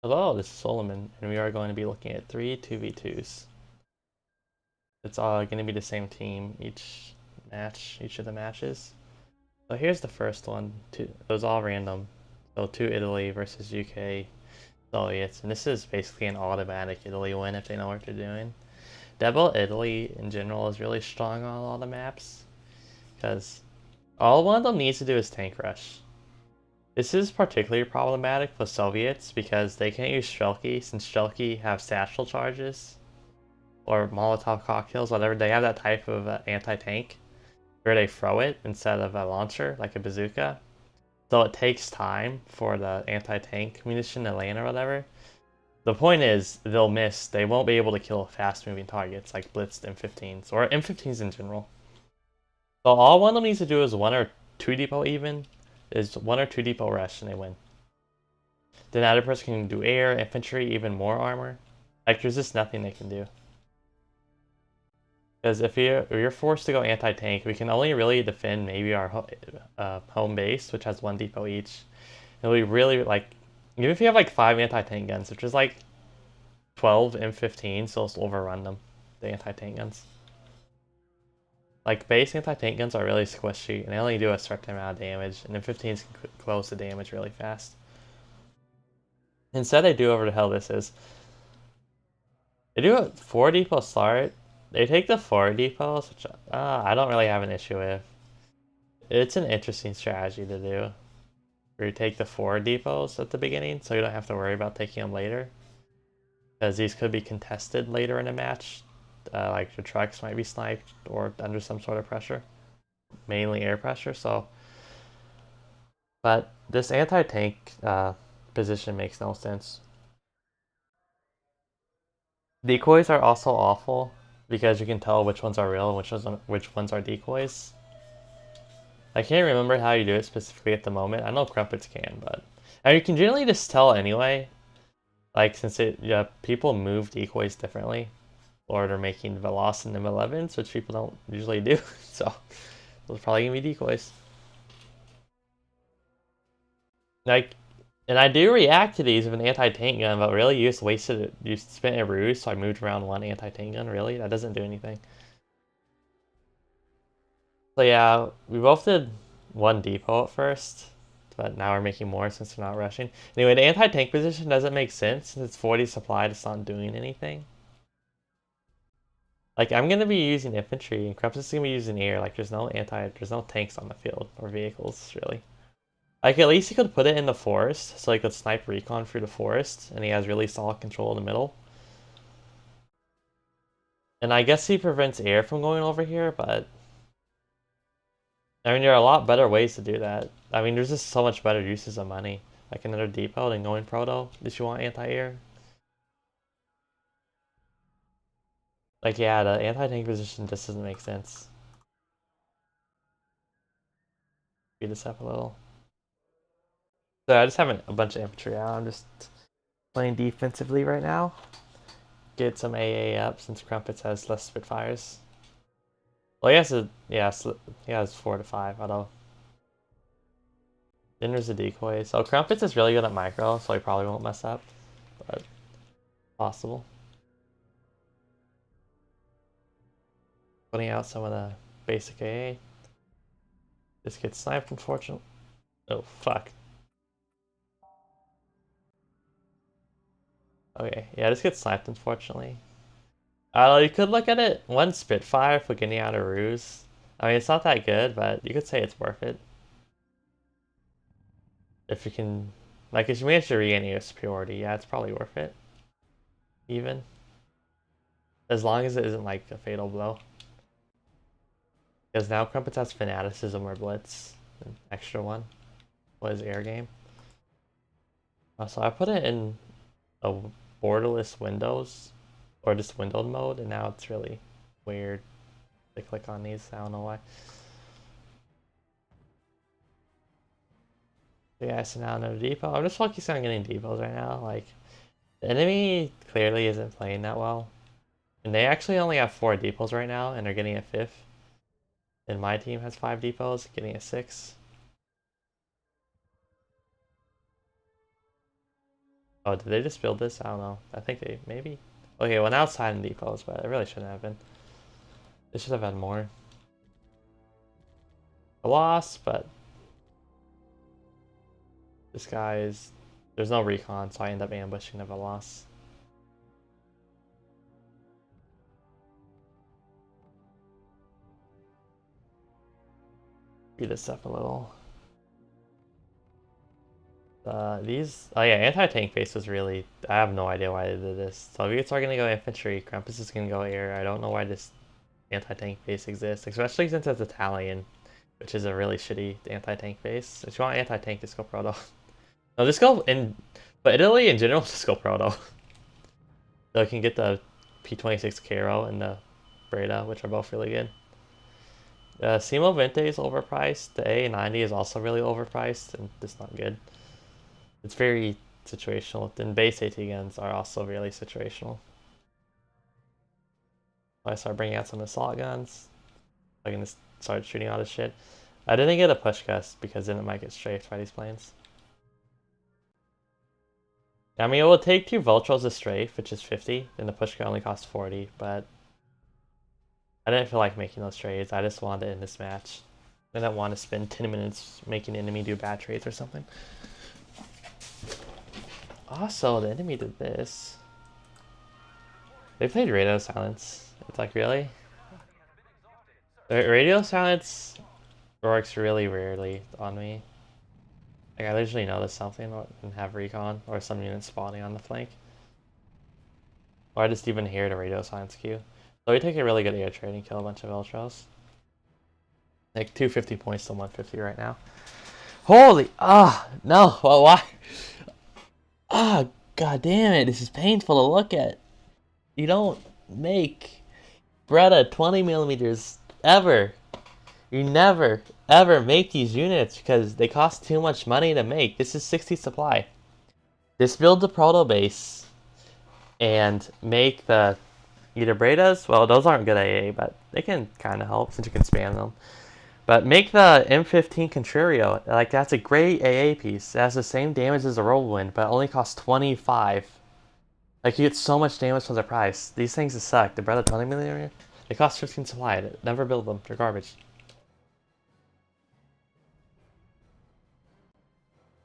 Hello, this is Solomon, and we are going to be looking at three 2v2s. It's all going to be the same team each of the matches. So here's the first one. It was all random. So 2 Italy versus UK Soviets, and this is basically an automatic Italy win if they know what they're doing. Double Italy in general is really strong on all the maps, because all one of them needs to do is tank rush. This is particularly problematic for Soviets because they can't use Strelki since Strelki have satchel charges or Molotov cocktails, whatever. They have that type of anti-tank where they throw it instead of a launcher, like a bazooka. So it takes time for the anti-tank munition to land or whatever. The point is, they'll miss. They won't be able to kill fast-moving targets like blitzed M15s or M15s in general. So all one of them needs to do is 1 or 2 depot even, is 1 or 2 depot rush and they win. Then the other person can do air, infantry, even more armor. Like there's just nothing they can do. Because if you're forced to go anti-tank, we can only really defend maybe our home base, which has 1 depot each. And we really like, even if you have like 5 anti-tank guns, which is like 12 M15, so let's overrun them, the anti-tank guns. Like base anti-tank guns are really squishy, and they only do a certain amount of damage, and M15s can close the damage really fast. Instead, they do whatever the hell this is. They do a 4 depot start. They take the 4 depots, which I don't really have an issue with. It's an interesting strategy to do. Where you take the 4 depots at the beginning, so you don't have to worry about taking them later. Because these could be contested later in the match. Like your trucks might be sniped or under some sort of pressure. Mainly air pressure, so. But this anti-tank position makes no sense. Decoys are also awful because you can tell which ones are real and which ones are decoys. I can't remember how you do it specifically at the moment. I know Crumpets can, but and you can generally just tell anyway. Like since people move decoys differently, or they're making Veloz and M11s, which people don't usually do. So those are probably gonna be decoys. Like, and I do react to these with an anti-tank gun, but really you just wasted it. You spent a ruse, so I moved around 1 anti-tank gun. Really, that doesn't do anything. So yeah, we both did 1 depot at first, but now we're making more since we're not rushing. Anyway, the anti-tank position doesn't make sense since it's 40 supply, it's not doing anything. Like I'm gonna be using infantry and Krebs is gonna be using air. Like there's no tanks on the field or vehicles really. Like at least he could put it in the forest so he could snipe recon through the forest and he has really solid control in the middle. And I guess he prevents air from going over here, but I mean, there are a lot better ways to do that. I mean, there's just so much better uses of money. Like another depot than going proto if you want anti-air. Like, yeah, the anti-tank position just doesn't make sense. Speed this up a little. So I just have a bunch of infantry out. I'm just playing defensively right now. Get some AA up since Crumpets has less Spitfires. Well, he has 4 to 5, although. Then there's a decoy. So Crumpets is really good at micro, so he probably won't mess up. But possible. Putting out some of the basic AA. This gets sniped, unfortunately. Oh, fuck. Okay, yeah, this gets sniped, unfortunately. You could look at it. 1 Spitfire for getting out of RUSE. I mean, it's not that good, but you could say it's worth it. If you can... Like, if you manage to regain your superiority, yeah, it's probably worth it. Even. As long as it isn't, like, a fatal blow. Because now Crumpets has Fanaticism or Blitz. An extra one. What is air game? So I put it in a borderless Windows. Or just windowed mode, and now it's really weird to click on these. I don't know why. Yeah, so now another depot. I'm just focusing on getting depots right now. Like, the enemy clearly isn't playing that well. And they actually only have 4 depots right now, and they're getting a 5th. And my team has 5 depots, getting a 6. Oh, did they just build this? I don't know. I think they maybe. Okay, well now it's signing depots, but it really shouldn't have been. They should have had more. A loss, but this guy's there's no recon, so I end up ambushing of a loss. Speed this up a little. Oh yeah, anti-tank base was really, I have no idea why they did this. Soviets are gonna go infantry, Krampus is gonna go air. I don't know why this anti-tank base exists, especially since it's Italian, which is a really shitty anti-tank base. If you want anti-tank, just go proto. No, just go in, but Italy in general, just go proto. So I can get the P26 Caro and the Breda, which are both really good. Simo Vente is overpriced. The A90 is also really overpriced, and it's not good. It's very situational. Then base AT guns are also really situational. So I start bringing out some assault guns. I can just start shooting all this shit. I didn't get a push gust because then it might get strafed by these planes. I mean, it will take 2 Vultros to strafe, which is 50, and the push gun only costs 40, but I didn't feel like making those trades. I just wanted to end this match. I didn't want to spend 10 minutes making the enemy do bad trades or something. Also, the enemy did this. They played Radio Silence. It's like, really? Radio Silence works really rarely on me. Like, I usually notice something and have recon or some units spawning on the flank. Or I just even hear the Radio Silence queue. So we take a really good air trade and kill a bunch of Ultros. Like 250 points to 150 right now. Holy, no, well, why? God damn it, this is painful to look at. You don't make Breda 20 millimeters ever. You never, ever make these units because they cost too much money to make. This is 60 supply. Just build the proto base and make the either Bredas. Well, those aren't good AA, but they can kind of help since you can spam them. But make the M15 Contrario. Like, that's a great AA piece. It has the same damage as a Whirlwind, but it only costs 25. Like, you get so much damage for the price. These things just suck. The Breda 20 millimeter, they cost 15 supply. Never build them. They're garbage.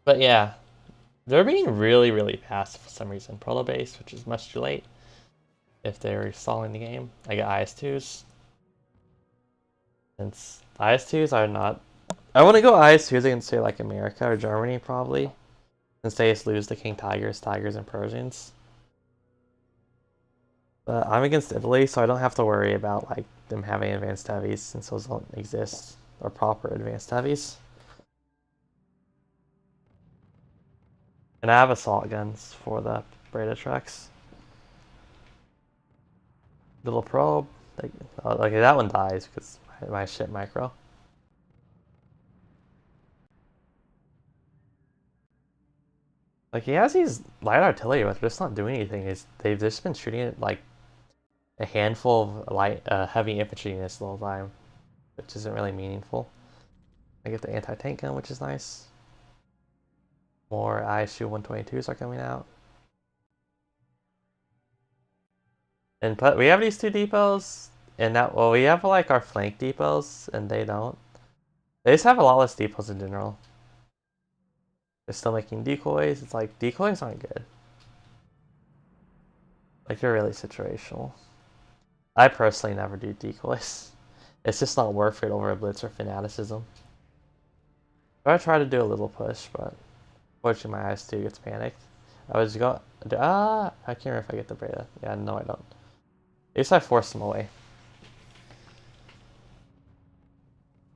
But yeah, they're being really, really passive for some reason. Proto base, which is much too late. If they're stalling the game, I get IS2s. Since IS2s are not, I want to go IS2s against say like America or Germany probably, since they just lose the King Tigers, and Persians. But I'm against Italy, so I don't have to worry about like them having advanced heavies since those don't exist, or proper advanced heavies. And I have assault guns for the Breda trucks. Little probe, like that one dies because my shit micro. Like, he has these light artillery, but they're just not doing anything. They've just been shooting at like a handful of light, heavy infantry units the whole time, which isn't really meaningful. I get the anti-tank gun, which is nice. More ISU 122s are coming out. And we have these 2 depots, and that, well, we have like our flank depots, and they don't. They just have a lot less depots in general. They're still making decoys. It's like, decoys aren't good. Like, they're really situational. I personally never do decoys. It's just not worth it over a blitz or fanaticism. I try to do a little push, but fortunately my IS2 gets panicked. I was going, I can't remember if I get the Breda. Yeah, no I don't. At least I forced them away.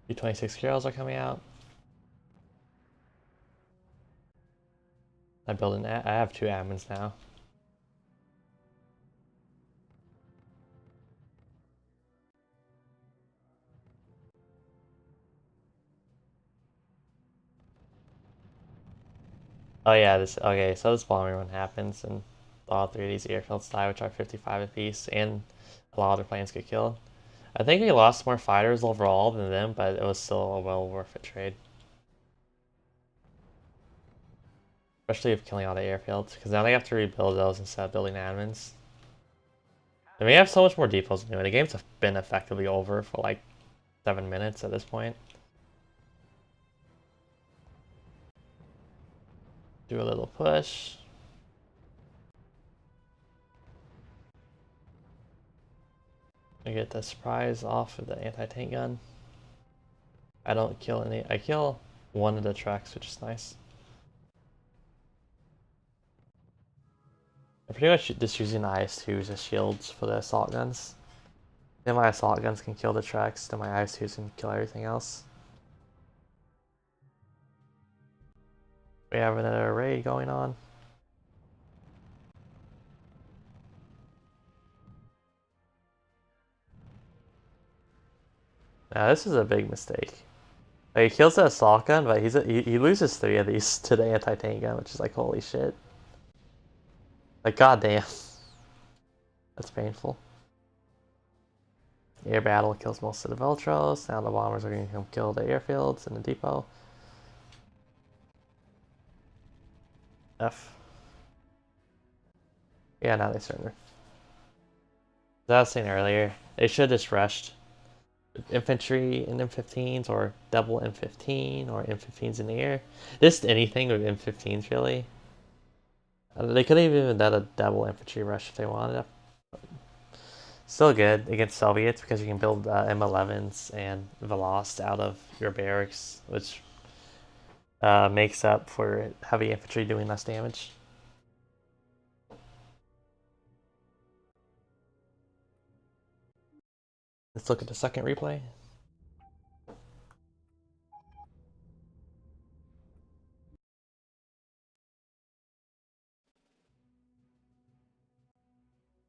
U-26 Carols are coming out. I have 2 admins now. Oh yeah, okay, so this bombing run happens and all 3 of these airfields die, which are 55 apiece, and a lot of their planes get killed. I think we lost more fighters overall than them, but it was still a well worth it trade. Especially if killing all the airfields, because now they have to rebuild those instead of building admins. And we have so much more depots anyway. The game's been effectively over for like 7 minutes at this point. Do a little push. I get the surprise off of the anti-tank gun. I don't kill any. I kill one of the trucks, which is nice. I'm pretty much just using the IS-2s as shields for the assault guns. Then my assault guns can kill the trucks, then my IS-2s can kill everything else. We have another raid going on. Now this is a big mistake. Like, he kills the assault gun, but he loses 3 of these to the anti-tank gun, which is like, holy shit. Like, goddamn. That's painful. Air battle kills most of the Veltros. Now the bombers are going to come kill the airfields and the depot. F. Yeah, now they surrender. As I was saying earlier, they should have just rushed infantry in M15s or double M15 or M15s in the air. Just anything with M15s, really. They could have even done a double infantry rush if they wanted. Still good against Soviets because you can build M11s and Velost out of your barracks, which makes up for heavy infantry doing less damage. Let's look at the second replay.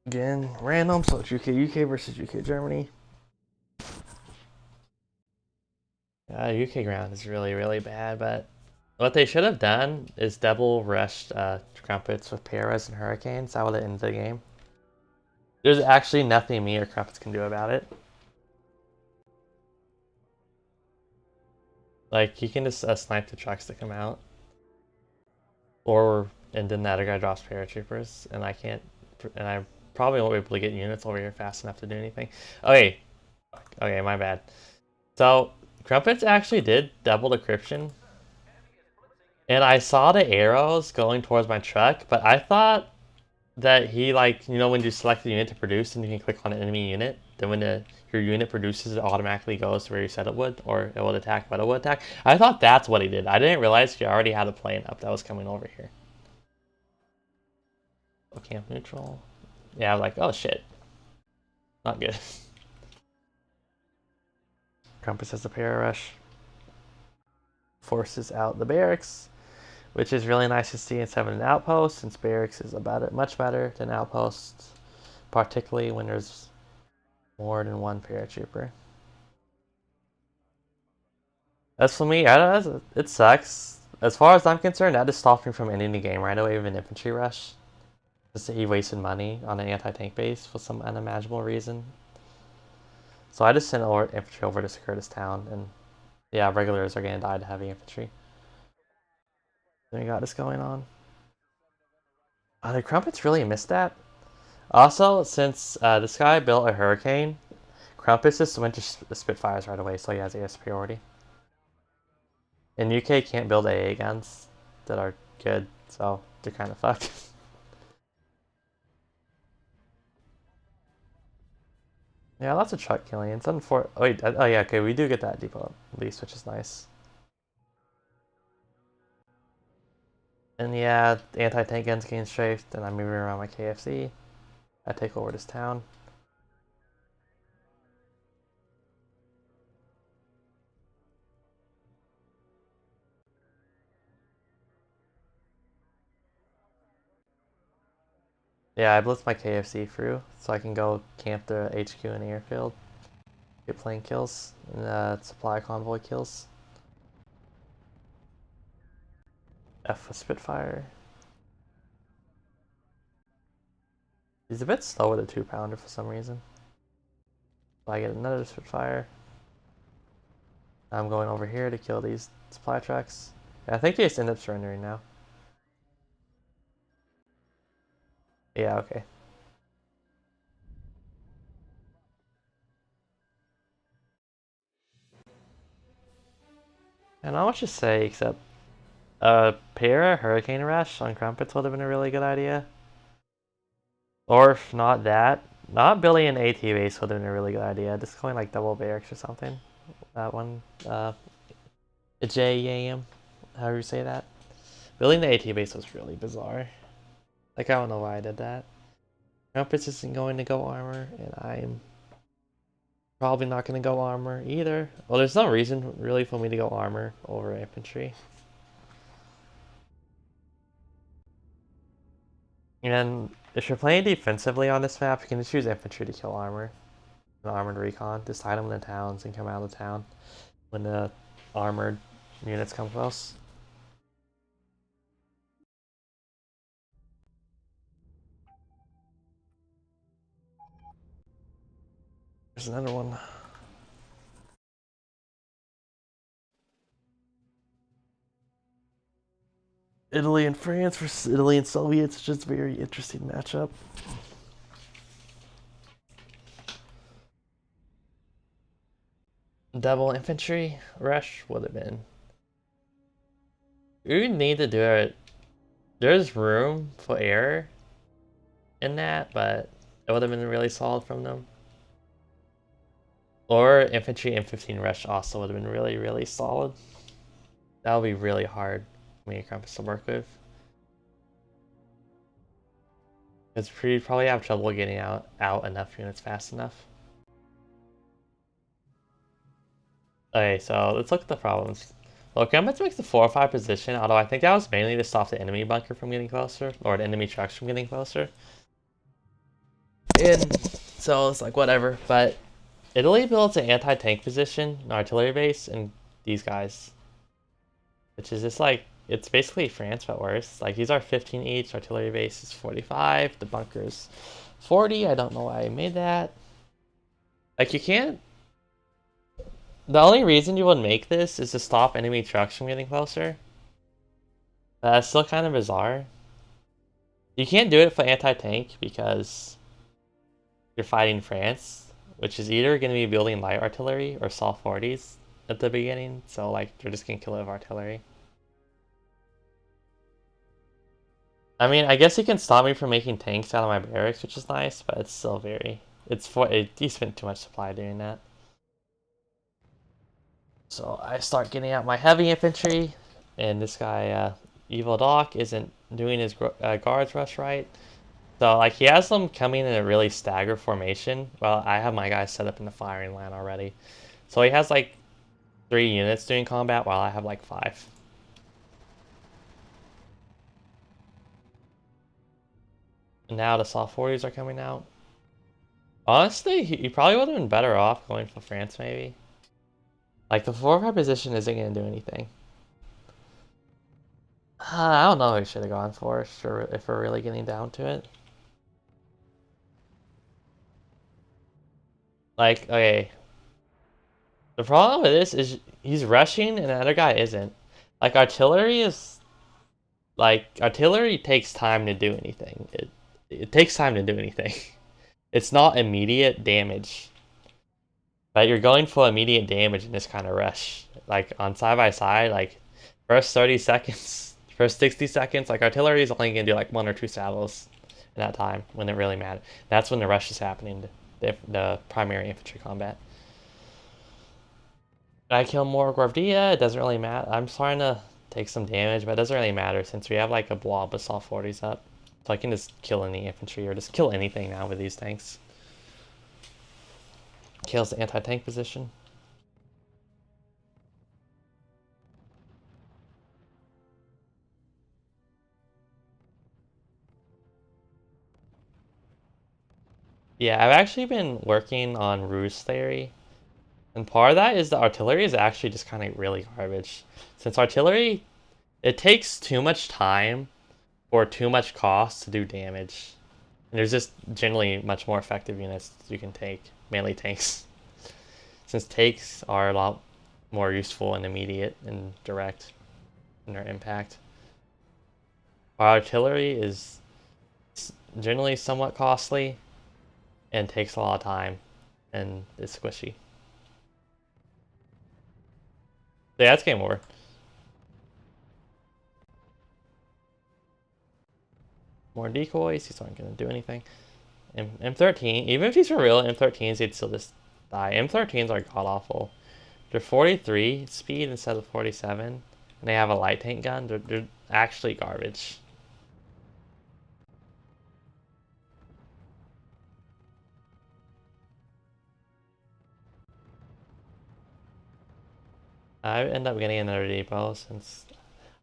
Again, random, so it's UK versus UK Germany. UK ground is really bad, but what they should have done is double rushed Crumpets with Paras and Hurricanes. That would have ended the game. There's actually nothing me or Crumpets can do about it. Like, you can just snipe the trucks that come out. And then the other guy drops paratroopers, and I probably won't be able to get units over here fast enough to do anything. Okay, my bad. So, Crumpets actually did double decryption. And I saw the arrows going towards my truck, but I thought that he, like, you know, when you select the unit to produce and you can click on an enemy unit, then when your unit produces, it automatically goes to where you said it would, or it will attack, but it will attack. I thought that's what he did. I didn't realize he already had a plane up that was coming over here. Camp neutral. Yeah, I was like, oh shit. Not good. Compass has a para rush. Forces out the barracks, which is really nice to see instead of an outpost, since barracks is much better than outposts, particularly when there's more than one paratrooper. As for me, I don't know, it sucks. As far as I'm concerned, that just stopped me from ending the game right away with an infantry rush. Just that he wasted money on an anti-tank base for some unimaginable reason. So I just sent infantry over to secure this town, and yeah, regulars are gonna die to heavy infantry. Then we got this going on. The Crumpets really missed that. Also, since this guy built a Hurricane, Crumpets just went to Spitfires right away, so he has AS priority. And UK can't build AA guns that are good, so they're kind of fucked. Yeah, lots of truck killing. It's oh wait, oh yeah, okay, we do get that depot at least, which is nice. And yeah, anti-tank guns getting strafed, and I'm moving around my KFC. I take over this town. Yeah, I blitzed my KFC through, so I can go camp the HQ in the airfield. Get plane kills, and supply convoy kills. F with Spitfire. He's a bit slow with a 2-pounder for some reason. So I get another Spitfire. I'm going over here to kill these supply trucks. Yeah, I think they just end up surrendering now. Yeah, okay. And not much to say except pair Hurricane Rush on Crumpets would have been a really good idea. Or if not that, not building an AT base would have been a really good idea. Just going like double barracks or something. That one, JAM, however you say that. Building the AT base was really bizarre. Like, I don't know why I did that. Crumpets isn't going to go armor, and I'm probably not going to go armor either. Well, there's no reason really for me to go armor over infantry. And if you're playing defensively on this map, you can just use infantry to kill armor. An armored recon. Just hide them in the towns and come out of the town when the armored units come close. There's another one. Italy and France versus Italy and Soviets. Just a very interesting matchup. Double infantry rush would have been. We need to do it. There's room for error in that, but it would have been really solid from them. Or infantry M15 rush also would have been really, really solid. That would be really hard for me and Crumpets to work with. Because we probably have trouble getting out enough units fast enough. Okay, so let's look at the problems. Well, Crumpets makes the 4 or 5 position, although I think that was mainly to stop the enemy bunker from getting closer, or the enemy trucks from getting closer. And so it's like, whatever, but Italy builds an anti-tank position, an artillery base, and these guys. Which is just like, it's basically France, but worse. Like, these are 15 each, artillery base is 45, the bunker's 40, I don't know why I made that. Like, you can't... The only reason you would make this is to stop enemy trucks from getting closer. That's still kind of bizarre. You can't do it for anti-tank because you're fighting France, which is either going to be building light artillery or soft 40s at the beginning, so like they're just going to kill it with artillery. I mean, I guess you can stop me from making tanks out of my barracks, which is nice, but it's still very... you spent too much supply doing that. So I start getting out my heavy infantry, and this guy, Evil Doc, isn't doing his guards rush right. So like he has them coming in a really staggered formation. Well, I have my guys set up in the firing line already. So he has like 3 units doing combat while I have like 5. And now the soft 40s are coming out. Honestly, he probably would have been better off going for France maybe. Like the 4-5 position isn't going to do anything. I don't know who I should have gone for if we're really getting down to it. Like, okay. The problem with this is he's rushing and the other guy isn't. Like, artillery is... Like, artillery takes time to do anything. It takes time to do anything. It's not immediate damage. But you're going for immediate damage in this kind of rush. Like, on side by side, like, first 30 seconds, first 60 seconds, like, artillery is only going to do, like, 1 or 2 saddles in that time, when it really matters. That's when the rush is happening, the primary infantry combat. I kill more Guardia, it doesn't really matter. I'm starting to take some damage, but it doesn't really matter since we have, like, a blob of soft 40s up. So I can just kill any infantry, or just kill anything now with these tanks. Kills the anti-tank position. Yeah, I've actually been working on RUSE theory. And part of that is the artillery is actually just kind of really garbage. Since artillery, it takes too much time or too much cost to do damage. And there's just generally much more effective units you can take, mainly tanks. Since tanks are a lot more useful and immediate and direct in their impact. Our artillery is generally somewhat costly and takes a lot of time and is squishy. So yeah, that's game over. More decoys, these aren't going to do anything. M13, even if these were real M13s, they'd still just die. M13s are god-awful. They're 43 speed instead of 47, and they have a light tank gun. They're actually garbage. I end up getting another depot since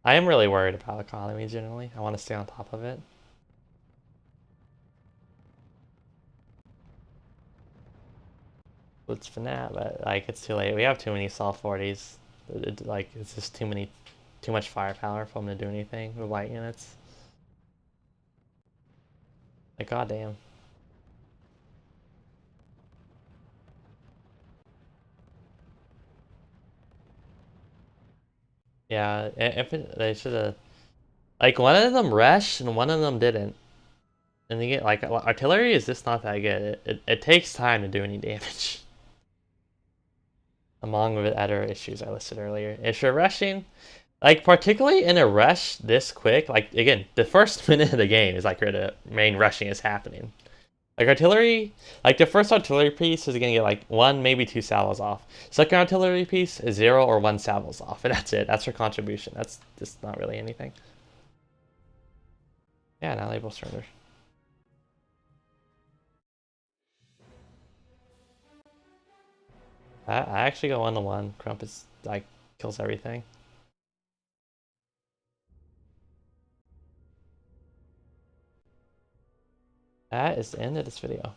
I am really worried about economy generally. I want to stay on top of it. It's FNAF, but like it's too late. We have too many soft 40s. Like it's just too much firepower for them to do anything with light units. Like goddamn. Yeah, they should have. Like one of them rushed and one of them didn't. And they get like artillery is just not that good. It takes time to do any damage. Among the other issues I listed earlier, if you're rushing, like particularly in a rush this quick, like again, the first minute of the game is like where the main rushing is happening. Like artillery, like the first artillery piece is gonna get like 1, maybe 2 salvos off. Second artillery piece is 0 or 1 salvos off, and that's it. That's your contribution. That's just not really anything. Yeah, now they both surrender. I actually go 1-1. Crumpets like kills everything. That is the end of this video.